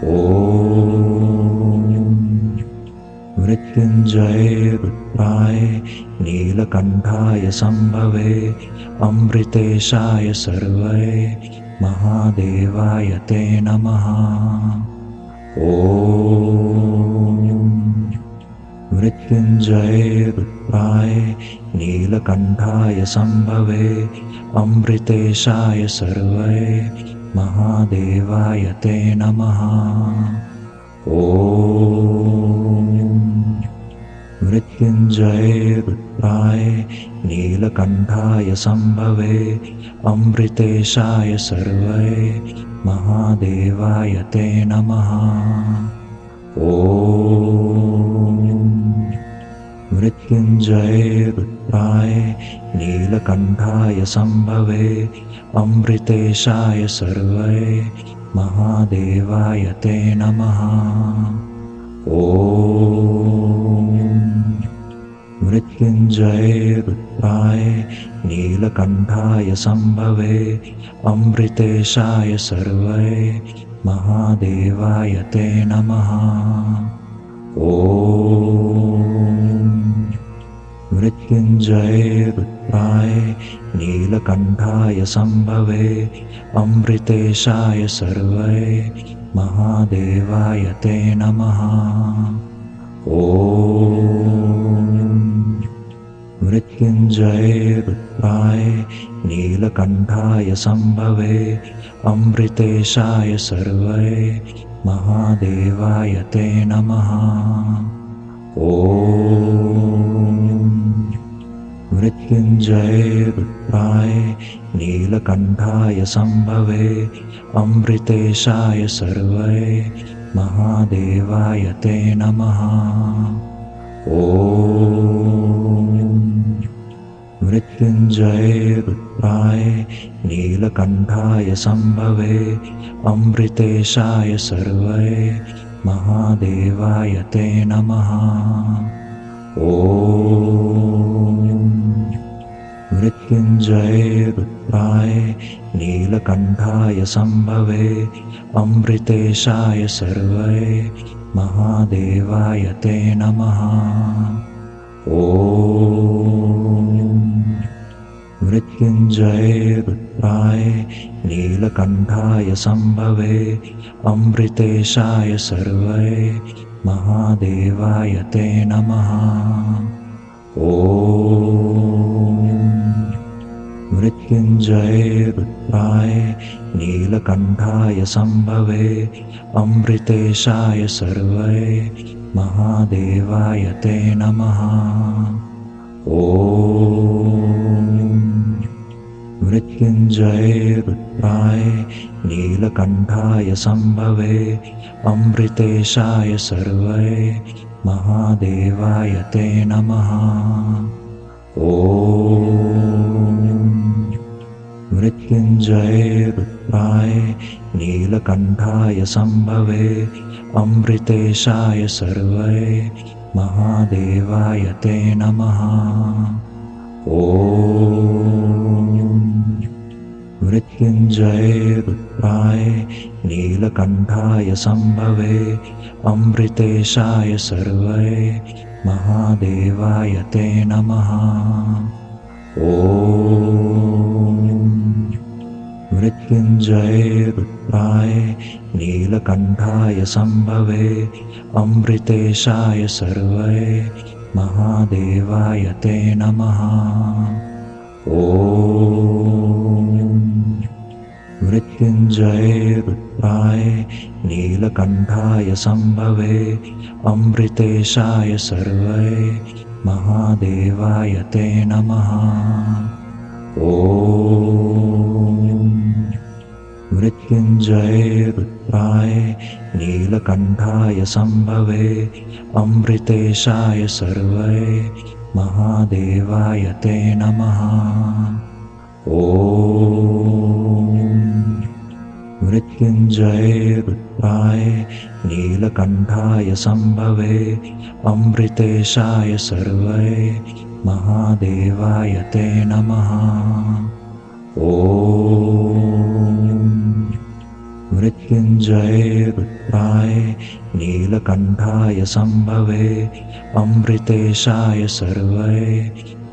ॐ मृत्युञ्जये रुद्राय नीलकण्ठाय शम्भवे अमृतेशाय सर्वे महादेवाय ते नमः। ॐ मृत्युञ्जये रुद्राय नीलकण्ठाय शम्भवे अमृतेशाय सर्वे महादेवाय ते नमः। ॐ मृत्युञ्जये रुद्राय नीलकण्ठाय शम्भवे अमृतेशाय सर्वे महादेवाय ते नमः। ॐ मृत्युञ्जये रुद्राय नीलकण्ठाय शम्भवे अमृतेशाय सर्वे महादेवाय ते नमः। ॐ मृत्युञ्जये रुद्राय नीलकण्ठाय शम्भवे अमृतेशाय सर्वे महादेवाय ते नमः। ॐ मृत्युञ्जये रुद्राय नीलकण्ठाय शम्भवे अमृतेशाय सर्वे महादेवाय ते नमः। ॐ मृत्युञ्जये रुद्राय नीलकण्ठाय शम्भवे अमृतेशाय सर्वे महादेवाय ते नमः। ॐ मृत्युञ्जये रुद्राय नीलकण्ठाय शम्भवे अमृतेशाय सर्वे महादेवाय ते नमः। ॐ मृत्युञ्जये रुद्राय नीलकण्ठाय शम्भवे अमृतेशाय सर्वे महादेवाय ते नमः। ॐ मृत्युञ्जये रुद्राय नीलकण्ठाय शम्भवे अमृतेशाय सर्वे महादेवाय ते नमः। ॐ मृत्युञ्जये रुद्राय नीलकण्ठाय शम्भवे अमृतेशाय सर्वे महादेवाय ते नमः। ॐ मृत्युञ्जये रुद्राय नीलकण्ठाय शम्भवे अमृतेशाय सर्वे महादेवाय ते नमः। ॐ मृत्युञ्जये रुद्राय नीलकण्ठाय शम्भवे अमृतेशाय सर्वे महादेवाय ते नमः। ॐ मृत्युञ्जये रुद्राय नीलकण्ठाय शम्भवे अमृतेशाय सर्वे महादेवाय ते नमः। ॐ मृत्युञ्जये रुद्राय नीलकण्ठाय शम्भवे अमृतेशाय सर्वे महादेवाय ते नमः। ॐ मृत्युञ्जये रुद्राय नीलकण्ठाय शम्भवे अमृतेशाय सर्वे महादेवाय ते नमः। ॐ मृत्युञ्जये रुद्राय नीलकण्ठाय शम्भवे अमृतेशाय सर्वे महादेवाय ते नमः। ॐ मृत्युञ्जये रुद्राय नीलकण्ठाय शम्भवे अमृतेशाय सर्वे महादेवाय ते नमः। ॐ मृत्युञ्जये रुद्राय नीलकण्ठाय शम्भवे अमृतेशाय सर्वे महादेवाय ते नमः। ॐ मृत्युञ्जये रुद्राय नीलकण्ठाय शम्भवे अमृतेशाय सर्वये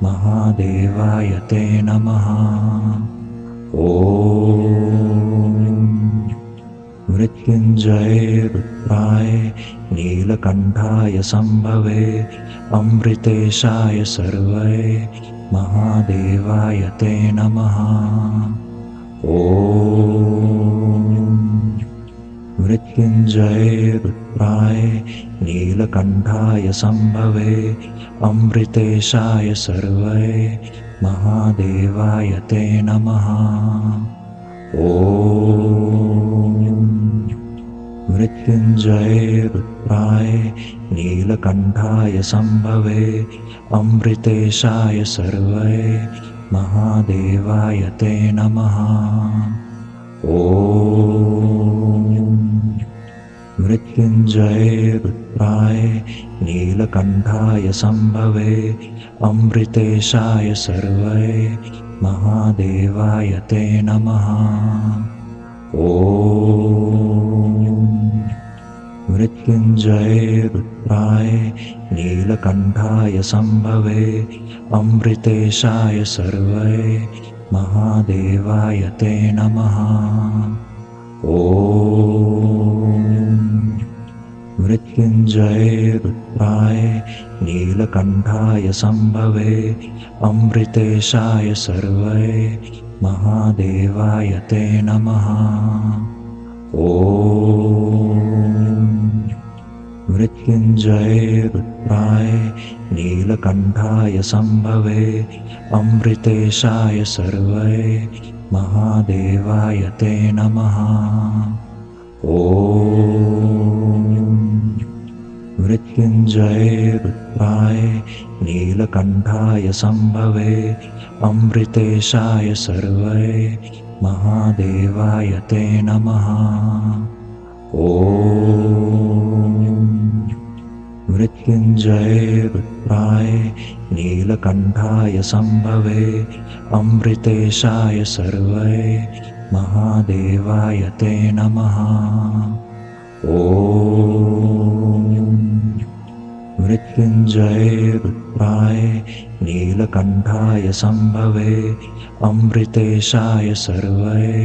महादेवाय ते नमः। ॐ मृत्युञ्जये रुद्राय नीलकण्ठाय शम्भवे अमृतेशाय सर्वये महादेवाय ते नमः। ॐ मृत्युञ्जये रुद्राय नीलकण्ठाय शम्भवे अमृतेशाय सर्वये महादेवाय ते नमः। ॐ मृत्युञ्जये रुद्राय नीलकण्ठाय शम्भवे अमृतेशाय सर्वये महादेवाय ते नमः। ॐ मृत्युञ्जये रुद्राय नीलकण्ठाय शम्भवे अमृतेशाय सर्वये महादेवाय ते नमः। ॐ मृत्युञ्जये रुद्राय नीलकण्ठाय शम्भवे अमृतेशाय सर्वये महादेवाय ते नमः। ॐ मृत्युञ्जये रुद्राय नीलकण्ठाय शम्भवे अमृतेशाय सर्वये महादेवाय ते नमः। ॐ मृत्युञ्जये रुद्राय नीलकण्ठाय शम्भवे अमृतेशाय सर्वये महादेवाय ते नमः। ॐ मृत्युञ्जये रुद्राय नीलकण्ठाय शम्भवे अमृतेशाय सर्वये महादेवाय ते नमः। ॐ मृत्युञ्जये रुद्राय नीलकण्ठाय शम्भवे अमृतेशाय सर्वये महादेवाय ते नमः। ॐ मृत्युञ्जये रुद्राय नीलकण्ठाय शम्भवे अमृतेशाय सर्वये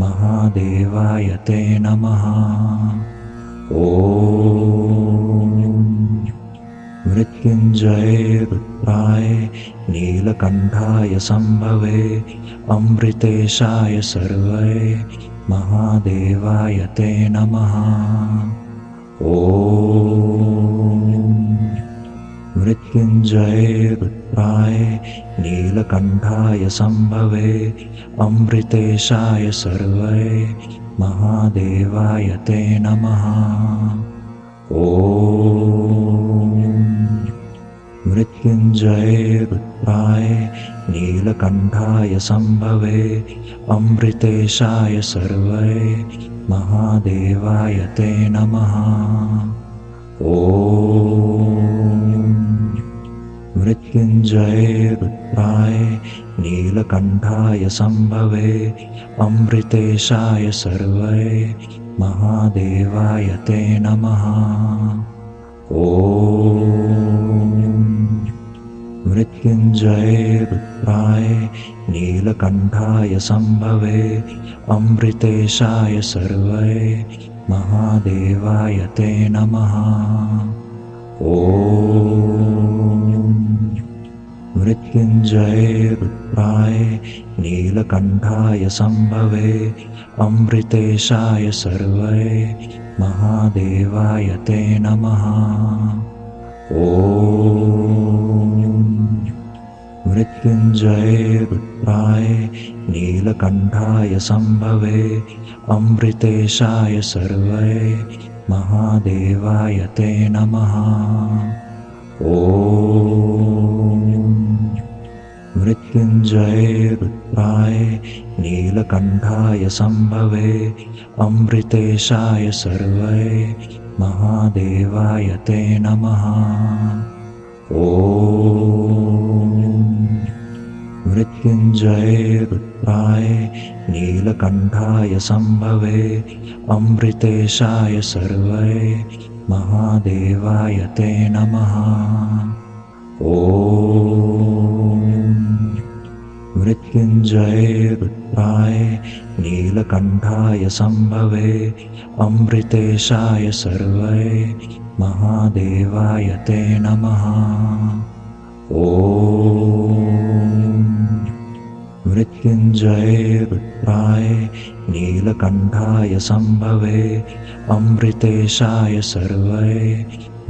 महादेवाय ते नमः। ॐ मृत्युञ्जये रुद्राय नीलकण्ठाय शम्भवे अमृतेशाय सर्वये महादेवाय ते नमः। ॐ मृत्युञ्जये रुद्राय नीलकण्ठाय शम्भवे अमृतेशाय सर्वये महादेवाय ते नमः। ॐ मृत्युञ्जये रुद्राय नीलकण्ठाय शम्भवे अमृतेशाय सर्वये महादेवाय ते नमः। ॐ मृत्युञ्जये रुद्राय नीलकण्ठाय शम्भवे अमृतेशाय सर्वये महादेवाय ते नमः। ॐ मृत्युञ्जये रुद्राय नीलकण्ठाय शम्भवे अमृतेशाय सर्वये महादेवाय ते नमः। ॐ मृत्युञ्जये रुद्राय नीलकण्ठाय शम्भवे अमृतेशाय सर्वये महादेवाय ते नमः। ॐ मृत्युञ्जये रुद्राय नीलकण्ठाय शम्भवे अमृतेशाय सर्वये महादेवाय ते नमः। ॐ मृत्युञ्जये रुद्राय नीलकण्ठाय शम्भवे अमृतेशाय सर्वये महादेवाय ते नमः। ॐ मृत्युञ्जये रुद्राय नीलकण्ठाय शम्भवे अमृतेशाय सर्वै महादेवाय ते नमः। ॐ मृत्युञ्जये रुद्राय नीलकण्ठाय शम्भवे अमृतेशाय सर्वै महादेवाय ते नमः। ॐ मृत्युञ्जये रुद्राय नीलकण्ठाय शम्भवे अमृतेशाय सर्वै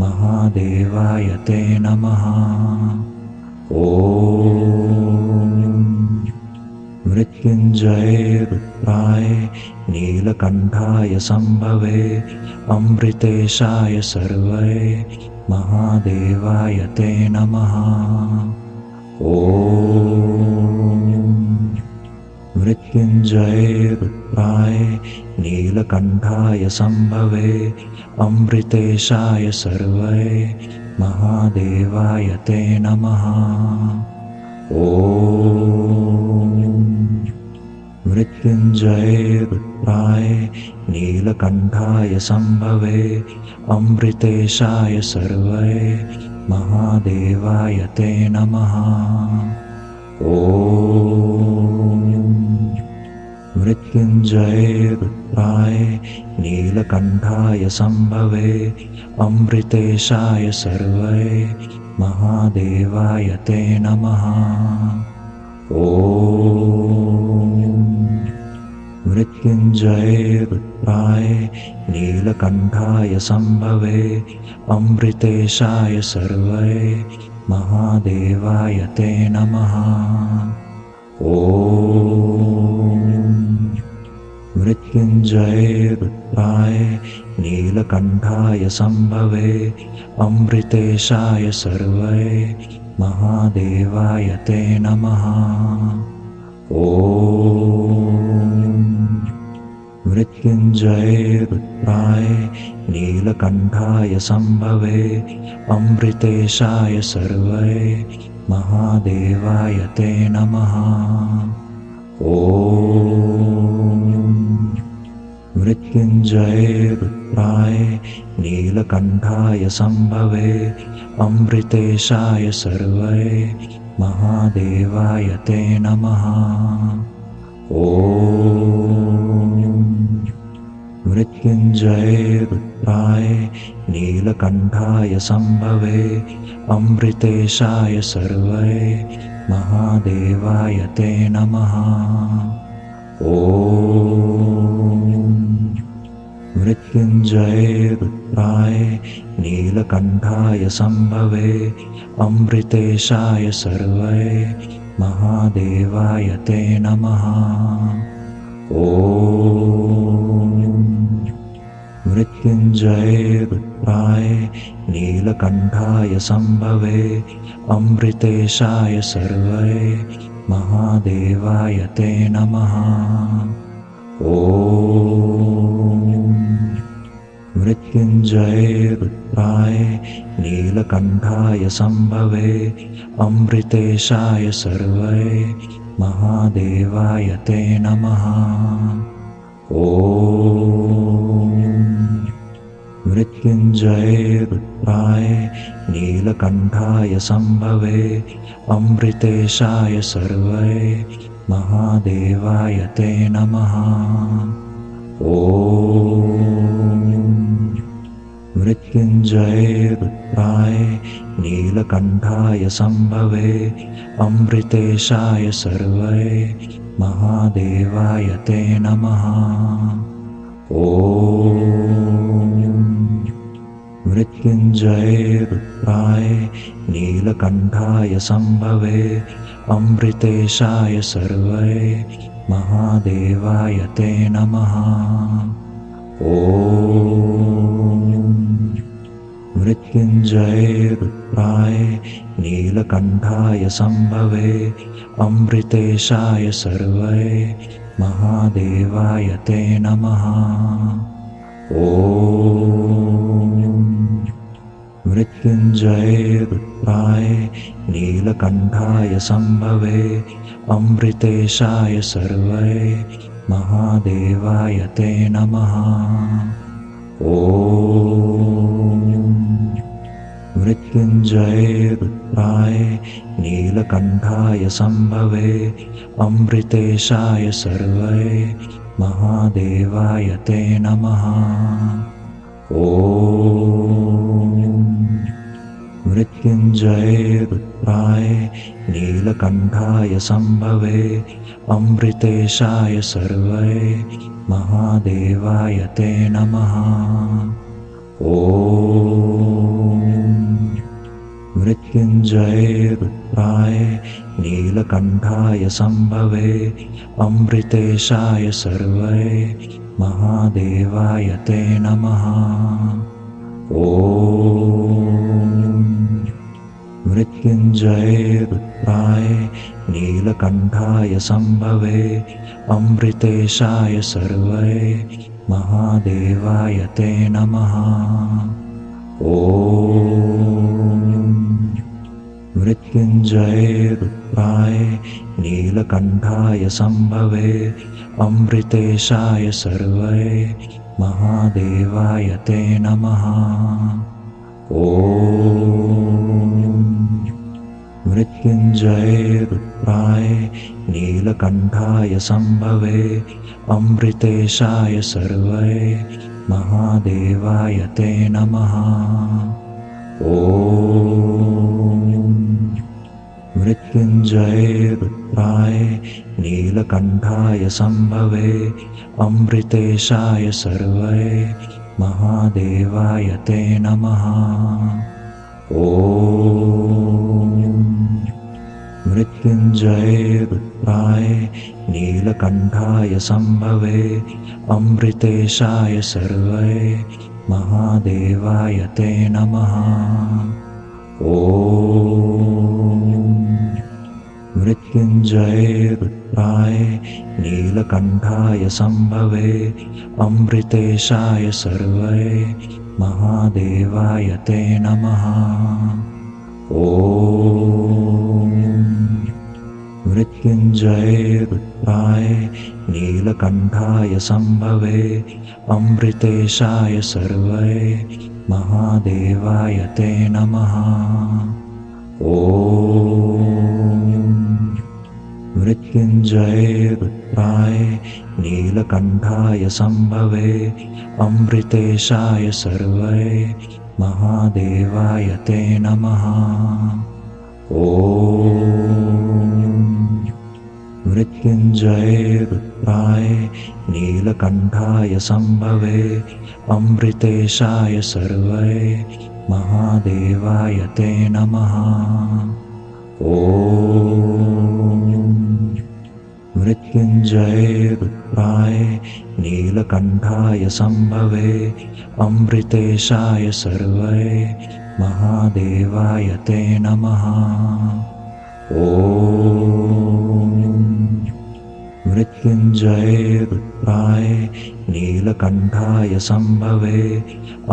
महादेवाय ते नमः। ॐ मृत्युञ्जये रुद्राय नीलकण्ठाय शम्भवे अमृतेशाय सर्वै महादेवाय ते नमः। ॐ मृत्युञ्जये रुद्राय नीलकण्ठाय शम्भवे अमृतेशाय सर्वै महादेवाय ते नमः। ॐ मृत्युञ्जये रुद्राय नीलकण्ठाय शम्भवे अमृतेशाय सर्वै महादेवाय ते नमः। ॐ मृत्युञ्जये रुद्राय नीलकण्ठाय शम्भवे अमृतेशाय सर्वै महादेवाय ते नमः। ॐ मृत्युञ्जये रुद्राय नीलकण्ठाय शम्भवे अमृतेशाय सर्वै महादेवाय ते नमः। ॐ मृत्युञ्जये रुद्राय नीलकण्ठाय शम्भवे अमृतेशाय सर्वै महादेवाय ते नमः। ॐ मृत्युञ्जये रुद्राय नीलकण्ठाय शम्भवे अमृतेशाय सर्वै महादेवाय ते नमः। ॐ मृत्युञ्जये रुद्राय नीलकण्ठाय शम्भवे अमृतेशाय सर्वै महादेवाय ते नमः। ॐ मृत्युञ्जये रुद्राय नीलकण्ठाय शम्भवे अमृतेशाय सर्वै महादेवाय ते नमः। ॐ मृत्युञ्जये रुद्राय नीलकण्ठाय शम्भवे अमृतेशाय सर्वै महादेवाय ते नमः। ॐ मृत्युञ्जये रुद्राय नीलकण्ठाय शम्भवे अमृतेशाय सर्वै महादेवाय ते नमः। ॐ मृत्युञ्जये रुद्राय नीलकण्ठाय शम्भवे अमृतेशाय सर्वै महादेवाय ते नमः। ॐ मृत्युञ्जये रुद्राय नीलकण्ठाय शम्भवे अमृतेशाय सर्वै महादेवाय ते नमः। ॐ मृत्युञ्जये रुद्राय नीलकण्ठाय शम्भवे अमृतेशाय सर्वै महादेवाय ते नमः। ॐ मृत्युञ्जये रुद्राय नीलकण्ठाय शम्भवे अमृतेशाय सर्वै महादेवाय ते नमः। ॐ मृत्युञ्जये रुद्राय नीलकण्ठाय शम्भवे अमृतेशाय सर्वै महादेवाय ते नमः। ॐ मृत्युञ्जये रुद्राय नीलकण्ठाय शम्भवे अमृतेशाय सर्वये महादेवाय ते नमः। ॐ मृत्युञ्जये रुद्राय नीलकण्ठाय शम्भवे अमृतेशाय सर्वये महादेवाय ते नमः। ॐ मृत्युञ्जये रुद्राय नीलकण्ठाय शम्भवे अमृतेशाय सर्वये महादेवाय ते नमः। ॐ मृत्युञ्जये रुद्राय नीलकण्ठाय शम्भवे अमृतेशाय सर्वये महादेवाय ते नमः। ॐ मृत्युञ्जये रुद्राय नीलकण्ठाय शम्भवे अमृतेशाय सर्वये महादेवाय ते नमः। ॐ मृत्युञ्जये रुद्राय नीलकण्ठाय शम्भवे अमृतेशाय सर्वये महादेवाय ते नमः। ॐ मृत्युञ्जये रुद्राय नीलकण्ठाय शम्भवे अमृतेशाय सर्वये महादेवाय ते नमः। ॐ मृत्युञ्जये रुद्राय नीलकण्ठाय शम्भवे अमृतेशाय सर्वये महादेवाय ते नमः। ॐ मृत्युञ्जये रुद्राय नीलकण्ठाय शम्भवे अमृतेशाय सर्वये महादेवाय ते नमः। ॐ मृत्युञ्जये रुद्राय नीलकण्ठाय शम्भवे अमृतेशाय सर्वये महादेवाय ते नमः। ॐ मृत्युञ्जये रुद्राय नीलकण्ठाय शम्भवे अमृतेशाय सर्वये महादेवाय ते नमः। ॐ मृत्युञ्जये रुद्राय नीलकण्ठाय शम्भवे अमृतेशाय सर्वये महादेवाय ते नमः। ॐ मृत्युञ्जये रुद्राय नीलकण्ठाय शम्भवे अमृतेशाय सर्वये महादेवाय ते नमः। ॐ मृत्युञ्जये रुद्राय नीलकण्ठाय शम्भवे अमृतेशाय सर्वये महादेवाय ते नमः। ॐ मृत्युञ्जये रुद्राय नीलकण्ठाय शम्भवे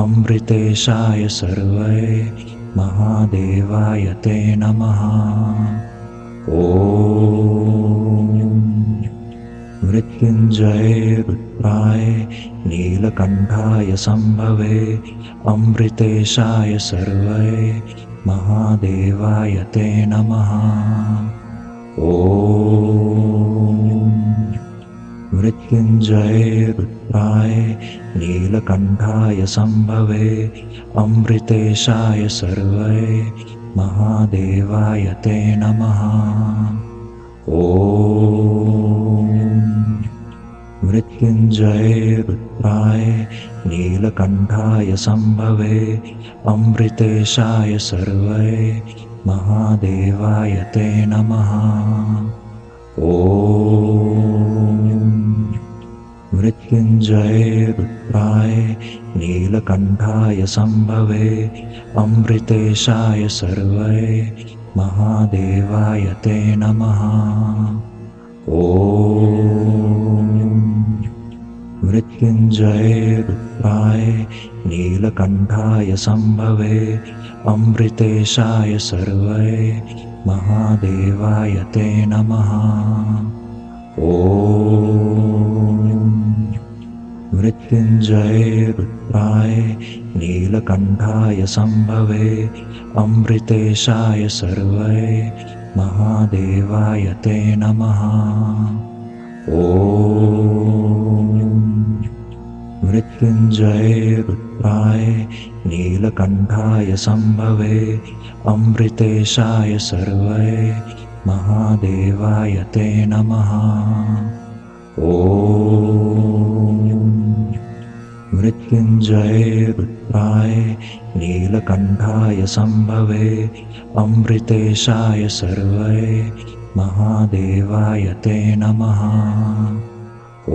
अमृतेशाय सर्वये महादेवाय ते नमः। ॐ मृत्युञ्जये रुद्राय नीलकण्ठाय शम्भवे अमृतेशाय सर्वये महादेवाय ते नमः। ॐ मृत्युञ्जये रुद्राय नीलकण्ठाय शम्भवे अमृतेशाय सर्वये महादेवाय ते नमः। ॐ मृत्युञ्जये रुद्राय नीलकण्ठाय शम्भवे अमृतेशाय सर्वये महादेवाय ते नमः। ॐ मृत्युञ्जये रुद्राय नीलकण्ठाय शम्भवे अमृतेशाय सर्वये महादेवाय ते नमः। ॐ मृत्युञ्जये रुद्राय नीलकण्ठाय शम्भवे अमृतेशाय सर्वये महादेवाय ते नमः। ॐ मृत्युञ्जये रुद्राय नीलकण्ठाय शम्भवे अमृतेशाय सर्वये महादेवाय ते नमः। ॐ मृत्युञ्जये रुद्राय नीलकण्ठाय शम्भवे अमृतेशाय सर्वये महादेवाय ते नमः। ॐ मृत्युञ्जये रुद्राय नीलकण्ठाय शम्भवे अमृतेशाय सर्वये महादेवाय ते नमः। ॐ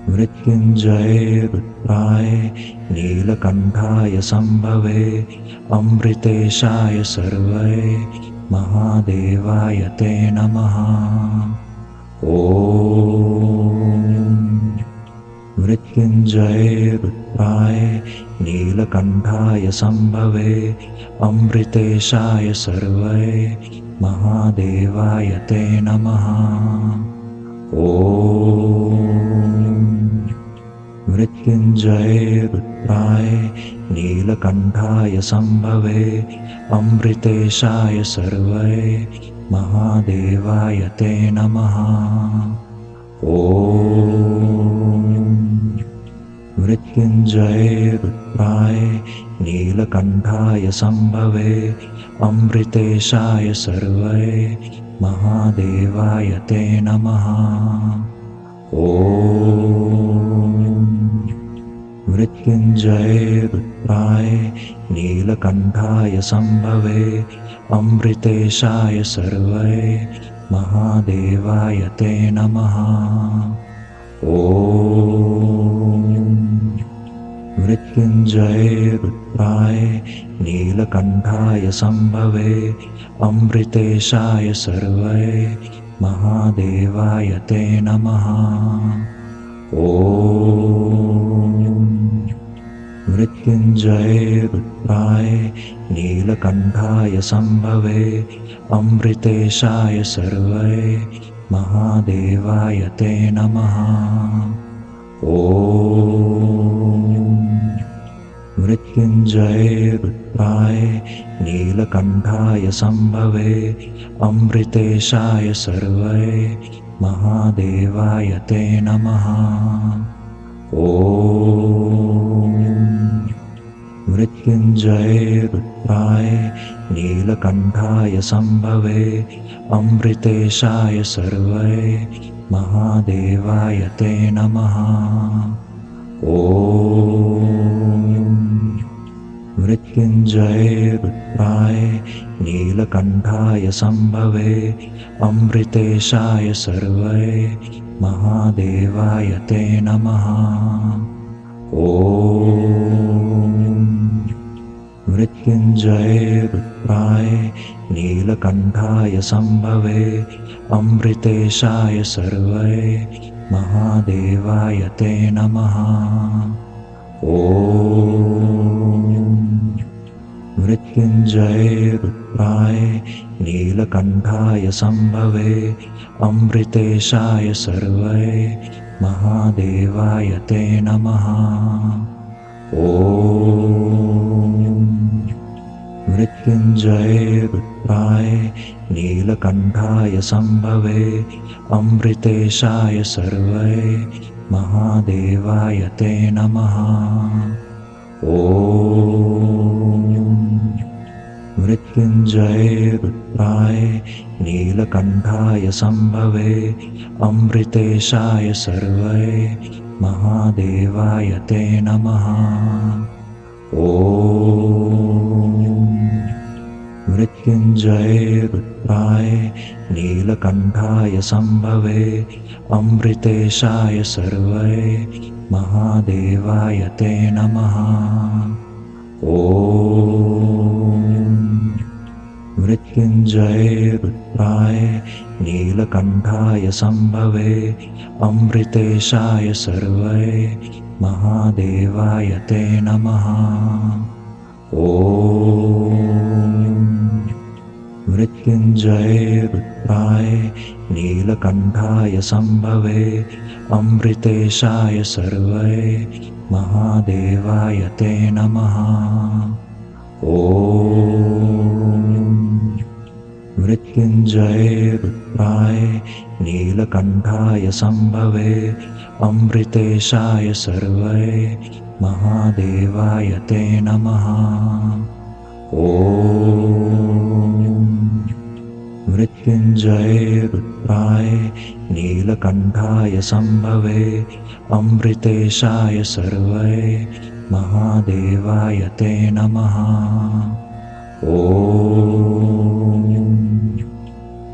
मृत्युञ्जये रुद्राय नीलकण्ठाय शम्भवे अमृतेशाय सर्वये महादेवाय ते नमः। ॐ मृत्युञ्जये रुद्राय नीलकण्ठाय शम्भवे अमृतेशाय सर्वये महादेवाय ते नमः। ॐ मृत्युञ्जये रुद्राय नीलकण्ठाय शम्भवे अमृतेशाय सर्वये महादेवाय ते नमः। ॐ मृत्युञ्जये रुद्राय नीलकण्ठाय शम्भवे अमृतेशाय सर्वये महादेवाय ते नमः। ॐ मृत्युञ्जये रुद्राय नीलकण्ठाय शम्भवे अमृतेशाय सर्वये महादेवाय ते नमः। ॐ मृत्युञ्जये रुद्राय नीलकण्ठाय शम्भवे अमृतेशाय सर्वये महादेवाय ते नमः। ॐ मृत्युञ्जये रुद्राय नीलकण्ठाय शम्भवे अमृतेशाय सर्वये महादेवाय ते नमः। ॐ मृत्युञ्जये रुद्राय नीलकण्ठाय शम्भवे अमृतेशाय सर्वये महादेवाय ते नमः। ॐ मृत्युञ्जये रुद्राय नीलकण्ठाय शम्भवे अमृतेशाय सर्वये महादेवाय ते नमः। ॐ मृत्युञ्जये रुद्राय नीलकण्ठाय शम्भवे अमृतेशाय सर्वये महादेवाय ते नमः। ॐ मृत्युञ्जये रुद्राय नीलकण्ठाय शम्भवे अमृतेशाय सर्वये महादेवाय ते नमः। ॐ मृत्युञ्जये रुद्राय नीलकण्ठाय शम्भवे अमृतेशाय सर्वये महादेवाय ते नमः। ॐ मृत्युञ्जये रुद्राय नीलकण्ठाय शम्भवे अमृतेशाय सर्वये महादेवाय ते नमः। ॐ मृत्युञ्जये रुद्राय नीलकण्ठाय शम्भवे अमृतेशाय सर्वये महादेवाय ते नमः। ॐ मृत्युञ्जये रुद्राय नीलकण्ठाय शम्भवे अमृतेशाय सर्वये महादेवाय ते नमः। ॐ मृत्युञ्जये रुद्राय नीलकण्ठाय सम्भवे अमृतेशाय सर्वये महादेवाय ते नमः। ॐ मृत्युञ्जये रुद्राय नीलकण्ठाय सम्भवे अमृतेशाय सर्वये महादेवाय ते नमः। ॐ मृत्युञ्जये रुद्राय नीलकण्ठाय सम्भवे अमृतेशाय सर्वये महादेवाय ते नमः। ॐ मृत्युञ्जये रुद्राय नीलकण्ठाय सम्भवे अमृतेशाय सर्वये महादेवाय ते नमः। ॐ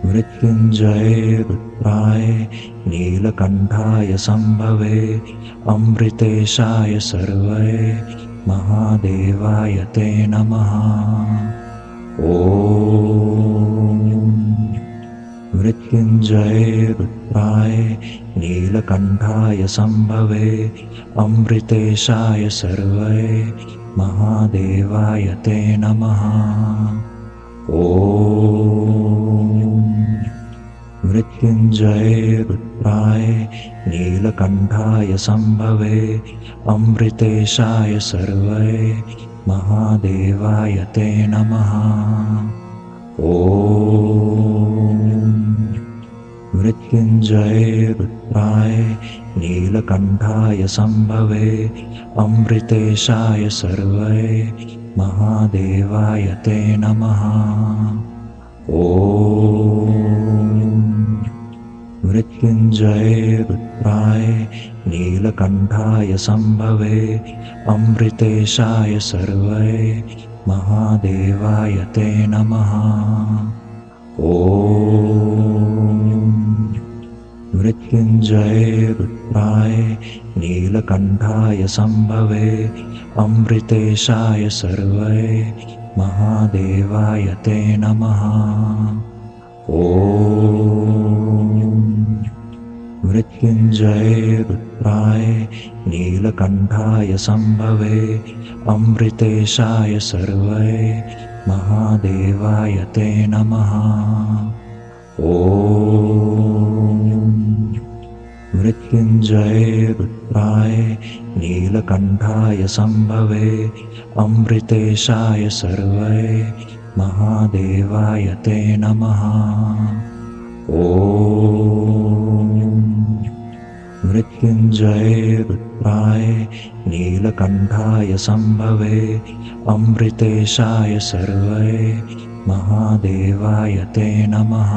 मृत्युञ्जये रुद्राय नीलकण्ठाय सम्भवे अमृतेशाय सर्वये महादेवाय ते नमः। ॐ मृत्युञ्जये रुद्राय नीलकण्ठाय सम्भवे अमृतेशाय सर्वये महादेवाय ते नमः। ॐ मृत्युञ्जये रुद्राय नीलकण्ठाय सम्भवे अमृतेशाय सर्वये महादेवाय ते नमः। ॐ मृत्युञ्जये रुद्राय नीलकण्ठाय सम्भवे अमृतेशाय सर्वये महादेवाय ते नमः। ॐ मृत्युञ्जये रुद्राय नीलकण्ठाय सम्भवे अमृतेशाय सर्वये महादेवाय ते नमः। ॐ मृत्युञ्जये रुद्राय नीलकण्ठाय सम्भवे अमृतेशाय सर्वये महादेवाय ते नमः। ॐ मृत्युञ्जये रुद्राय नीलकण्ठाय सम्भवे अमृतेशाय सर्वये महादेवाय ते नमः। ॐ मृत्युञ्जये रुद्राय नीलकण्ठाय सम्भवे अमृतेशाय सर्वये महादेवाय ते नमः। ॐ मृत्युञ्जये रुद्राय नीलकण्ठाय सम्भवे अमृतेशाय सर्वये महादेवाय ते नमः।